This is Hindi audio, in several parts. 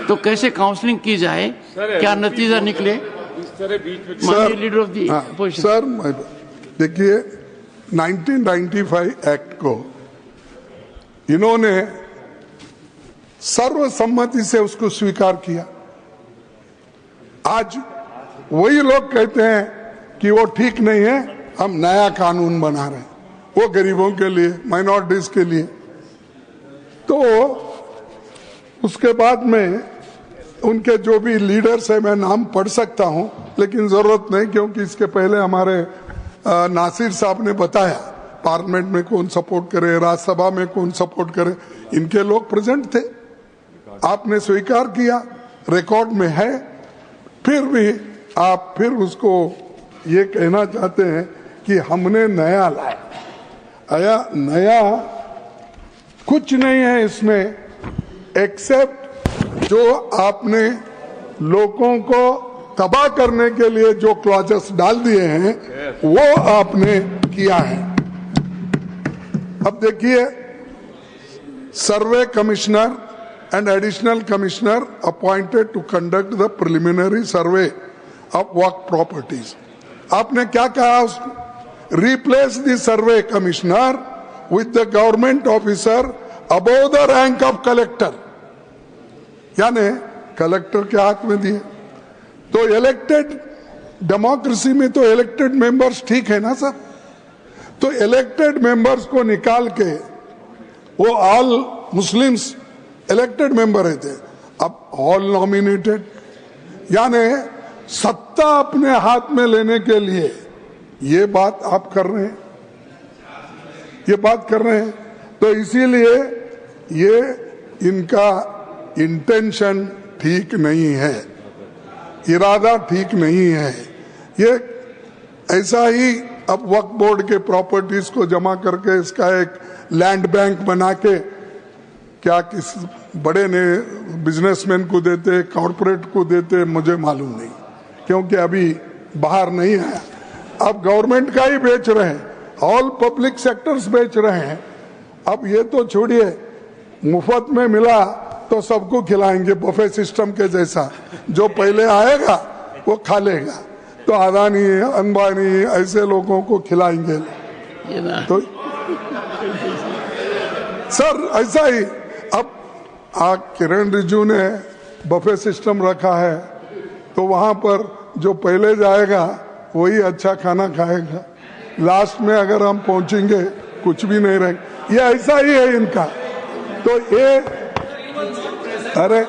तो कैसे काउंसलिंग की जाए, क्या नतीजा निकले? Sir, leader of the opposition. Sir देखिए 1995 एक्ट को इन्होंने सर्वसम्मति से उसको स्वीकार किया। आज वही लोग कहते हैं कि वो ठीक नहीं है, हम नया कानून बना रहे हैं, वो गरीबों के लिए, माइनॉरिटीज के लिए। तो उसके बाद में उनके जो भी लीडर्स है, मैं नाम पढ़ सकता हूं, लेकिन जरूरत नहीं, क्योंकि इसके पहले हमारे नासिर साहब ने बताया पार्लियामेंट में कौन सपोर्ट करे, राज्यसभा में कौन सपोर्ट करे, इनके लोग प्रेजेंट थे। आपने स्वीकार किया, रिकॉर्ड में है, फिर भी आप फिर उसको ये कहना चाहते हैं कि हमने नया लाया। नया कुछ नहीं है इसमें, एक्सेप्ट जो आपने लोगों को तबाह करने के लिए जो क्लॉजेस डाल दिए हैं वो आपने किया है। अब देखिए, सर्वे commissioner and additional commissioner appointed to conduct the preliminary survey of work properties. आपने क्या कहा उसको? Replace the survey commissioner with the government officer above the rank of collector. यानी कलेक्टर के हाथ में दिए। तो इलेक्टेड डेमोक्रेसी में तो इलेक्टेड मेंबर्स ठीक है ना सर? तो इलेक्टेड मेंबर्स को निकाल के वो ऑल मुस्लिम्स इलेक्टेड मेंबर रहते, अब ऑल नॉमिनेटेड, यानी सत्ता अपने हाथ में लेने के लिए ये बात आप कर रहे हैं, ये बात कर रहे हैं। तो इसीलिए ये इनका इंटेंशन ठीक नहीं है, इरादा ठीक नहीं है। ये ऐसा ही अब वक्फ बोर्ड के प्रॉपर्टीज को जमा करके इसका एक लैंड बैंक बना के क्या किस बड़े ने बिजनेसमैन को देते, कॉर्पोरेट को देते, मुझे मालूम नहीं, क्योंकि अभी बाहर नहीं आया। अब गवर्नमेंट का ही बेच रहे हैं, ऑल पब्लिक सेक्टर्स बेच रहे हैं। अब ये तो छोड़िए, मुफ्त में मिला तो सबको खिलाएंगे, बफे सिस्टम के जैसा, जो पहले आएगा वो खा लेगा। तो अदानी, अंबानी ऐसे लोगों को खिलाएंगे। तो सर ऐसा ही अब किरण रिजिजू ने बफे सिस्टम रखा है, तो वहां पर जो पहले जाएगा वही अच्छा खाना खाएगा। लास्ट में अगर हम पहुंचेंगे कुछ भी नहीं रहेगा। ये ऐसा ही है इनका। तो ये अरे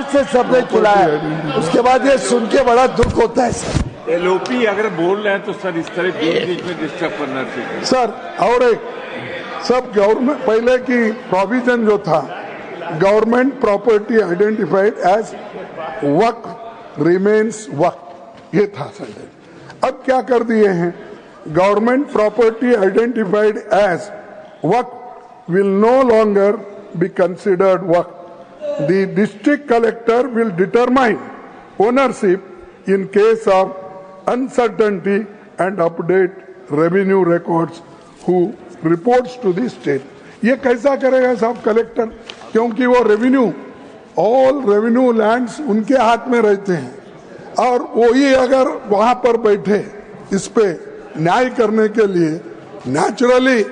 से सबने खिलाया, उसके बाद ये सुन के बड़ा दुख होता है सर। एलओपी अगर बोल रहे हैं तो सर इस तरह बीच में डिस्टर्ब करना चाहिए सर। और एक सब गवर्नमेंट पहले की प्रोविजन जो था, government property identified as waqf remains waqf, ये था सर। अब क्या कर दिए हैं, government property identified as waqf will no longer be considered waqf. The district collector will determine ownership in case of uncertainty and update revenue records who reports to the state. ये कैसा करेगा साहब कलेक्टर? क्योंकि वो रेवेन्यू, ऑल रेवेन्यू लैंड्स उनके हाथ में रहते हैं, और वही अगर वहां पर बैठे इस पे न्याय करने के लिए, नेचुरली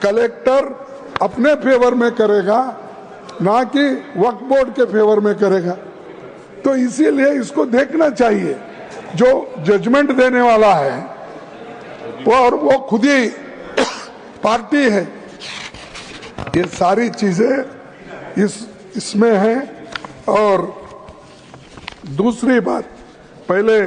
कलेक्टर अपने फेवर में करेगा, ना कि वक्फ बोर्ड के फेवर में करेगा। तो इसीलिए इसको देखना चाहिए, जो जजमेंट देने वाला है और वो खुद ही पार्टी है। ये सारी चीजें इसमें है। और दूसरी बात, पहले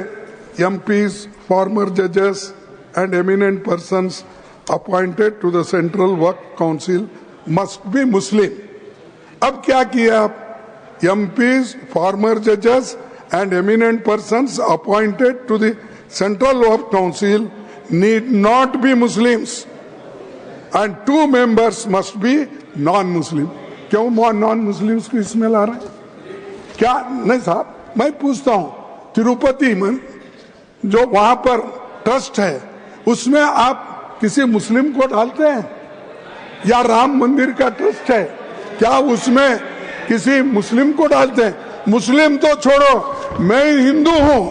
एमपीज, फॉर्मर जजेस and eminent persons appointed to the central Waqf council must be Muslim. अब क्या किया आप, एमपीज, फॉर्मर जजेस and eminent persons appointed to the central Waqf council need not be Muslims and 2 members must be non Muslim. क्यों नॉन मुस्लिम्स को इसमें ला रहे हैं? क्या नहीं साहब, मैं पूछता हूं, तिरुपति में जो वहां पर ट्रस्ट है उसमें आप किसी मुस्लिम को डालते हैं? या राम मंदिर का ट्रस्ट है, क्या उसमें किसी मुस्लिम को डालते हैं? मुस्लिम तो छोड़ो, मैं हिंदू हूं,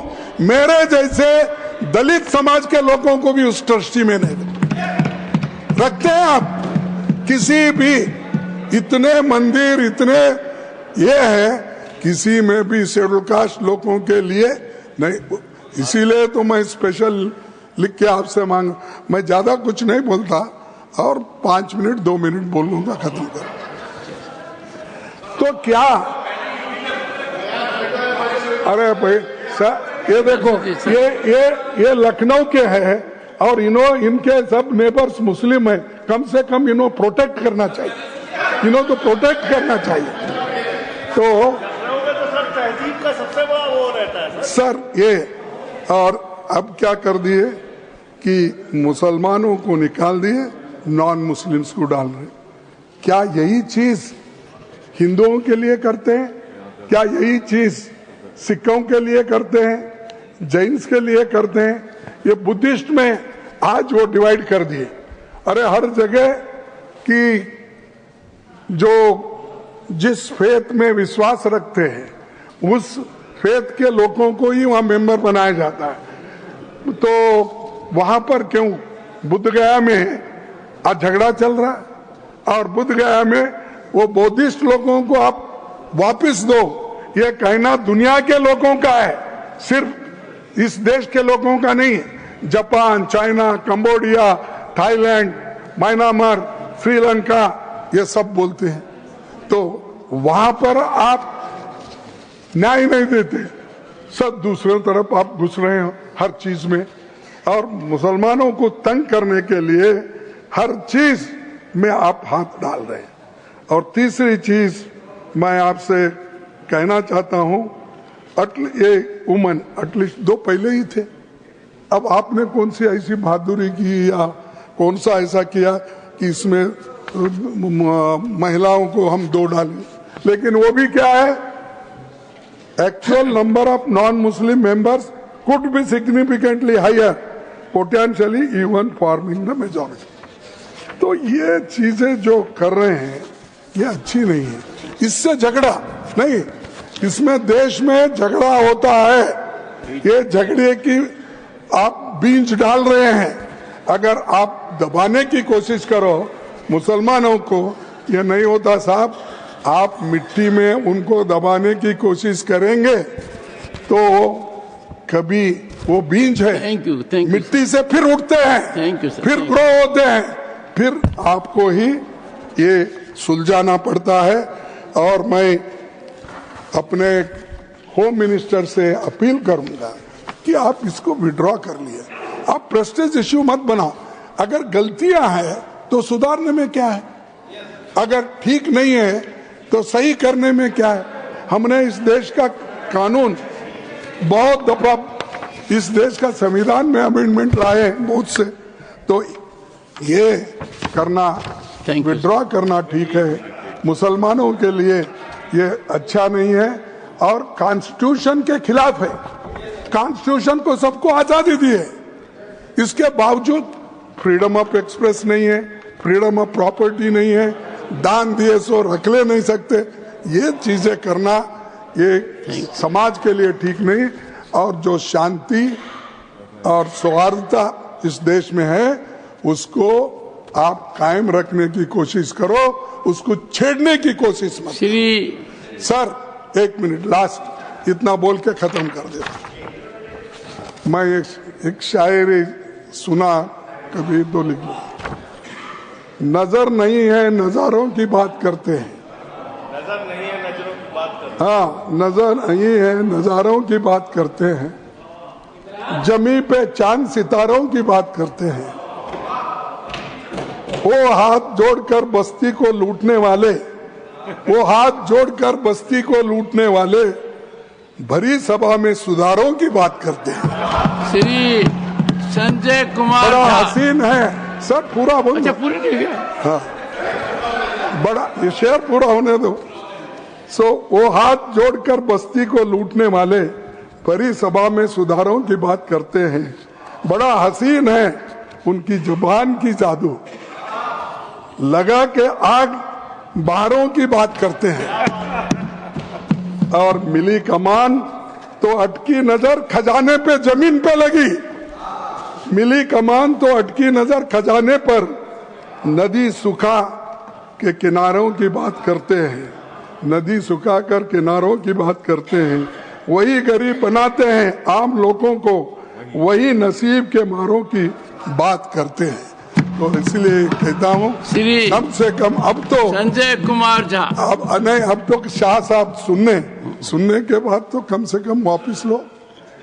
मेरे जैसे दलित समाज के लोगों को भी उस ट्रस्टी में नहीं रखते हैं आप। किसी भी इतने मंदिर इतने ये है, किसी में भी शेड्यूल कास्ट लोगों के लिए नहीं। इसीलिए तो मैं स्पेशल लिख के आपसे मांग, मैं ज्यादा कुछ नहीं बोलता और 5 मिनट 2 मिनट बोल लूंगा, खत्म कर। तो क्या, अरे भाई सर ये देखो, ये लखनऊ के हैं और इनके सब नेबर्स मुस्लिम है, कम से कम इन्हों प्रोटेक्ट करना चाहिए, इन्हों तो प्रोटेक्ट करना चाहिए। तो सर तहजीब का सबसे बड़ा वो रहता है सर ये, और अब क्या कर दिए कि मुसलमानों को निकाल दिए, नॉन मुस्लिम्स को डाल रहे। क्या यही चीज हिंदुओं के लिए करते हैं? क्या यही चीज सिखों के लिए करते हैं, जैन्स के लिए करते हैं? ये बुद्धिस्ट में आज वो डिवाइड कर दिए। अरे हर जगह की जो जिस फेथ में विश्वास रखते हैं उस फेथ के लोगों को ही वहां मेंबर बनाया जाता है। तो वहां पर क्यों बुद्ध गया में आज झगड़ा चल रहा है, और बुद्ध गया में वो बौद्धिस्ट लोगों को आप वापस दो, ये कहना दुनिया के लोगों का है, सिर्फ इस देश के लोगों का नहीं है। Japan, China, Cambodia, Thailand, Myanmar, Sri Lanka, ये सब बोलते हैं। तो वहां पर आप न्याय नहीं देते, सब दूसरी तरफ आप घुस रहे हो हर चीज में, और मुसलमानों को तंग करने के लिए हर चीज में आप हाथ डाल रहे हैं। और तीसरी चीज मैं आपसे कहना चाहता हूं, ये वुमन एटलीस्ट 2 पहले ही थे, अब आपने कौन सी ऐसी बहादुरी की या कौन सा ऐसा किया कि इसमें महिलाओं को हम 2 डालें? लेकिन वो भी क्या है, actual number of non Muslim members could be significantly higher, potentially even forming the majority. तो ये चीजें जो कर रहे हैं ये अच्छी नहीं है। इससे झगड़ा नहीं, इसमें देश में झगड़ा होता है, ये झगड़े की आप बीज डाल रहे हैं। अगर आप दबाने की कोशिश करो मुसलमानों को, ये नहीं होता साहब। आप मिट्टी में उनको दबाने की कोशिश करेंगे तो कभी वो बीज है, थैंक यू मिट्टी से फिर उठते हैं, थैंक यू सर, फिर ग्रो होते हैं, फिर आपको ही ये सुलझाना पड़ता है। और मैं अपने होम मिनिस्टर से अपील करूंगा कि आप इसको विड्रॉ कर लिए, आप प्रेस्टीज इश्यू मत बनाओ। अगर गलतियां हैं तो सुधारने में क्या है, अगर ठीक नहीं है तो सही करने में क्या है। हमने इस देश का कानून बहुत दफा, इस देश का संविधान में अमेंडमेंट लाए बहुत से, तो ये करना, विड्रॉ करना ठीक है। मुसलमानों के लिए ये अच्छा नहीं है और कॉन्स्टिट्यूशन के खिलाफ है। कॉन्स्टिट्यूशन को सबको आजादी दी है, इसके बावजूद फ्रीडम ऑफ एक्सप्रेस नहीं है, फ्रीडम ऑफ प्रॉपर्टी नहीं है, दान दिए सो रख ले नहीं सकते। ये चीजें करना ये समाज के लिए ठीक नहीं। और जो शांति और सौहार्दता इस देश में है उसको आप कायम रखने की कोशिश करो, उसको छेड़ने की कोशिश मत। सर 1 मिनट लास्ट, इतना बोल के खत्म कर देता। मैं एक शायरी सुना, कभी तो लिख लो। नजर नहीं है नजारों की बात करते हैं, नजर नहीं है नजरों की बात करते हैं, हाँ नजर नहीं है नजारों की बात करते हैं, जमी पे चांद सितारों की बात करते हैं। वो हाथ जोड़कर बस्ती को लूटने वाले, वो हाथ जोड़कर बस्ती को लूटने वाले भरी सभा में सुधारों की बात करते हैं। श्री संजय कुमार बड़ा हसीन है सब, पूरा बोल। अच्छा पूरी नहीं गया, हाँ बड़ा, ये शेर पूरा होने दो। सो वो हाथ जोड़कर बस्ती को लूटने वाले परिसभा में सुधारों की बात करते हैं। बड़ा हसीन है उनकी जुबान की जादू, लगा के आग बाहरों की बात करते हैं, और मिली कमान तो अटकी नजर खजाने पे, जमीन पे लगी। मिली कमान तो अटकी नजर खजाने पर, नदी सुखा के किनारों की बात करते हैं, नदी सुखा कर किनारों की बात करते हैं। वही गरीब बनाते हैं आम लोगों को, वही नसीब के मारों की बात करते हैं। तो इसलिए कहता हूँ श्री कम से कम अब तो संजय कुमार झा, अब नहीं, अब तो शाह साहब सुनने के बाद तो कम से कम वापिस लो।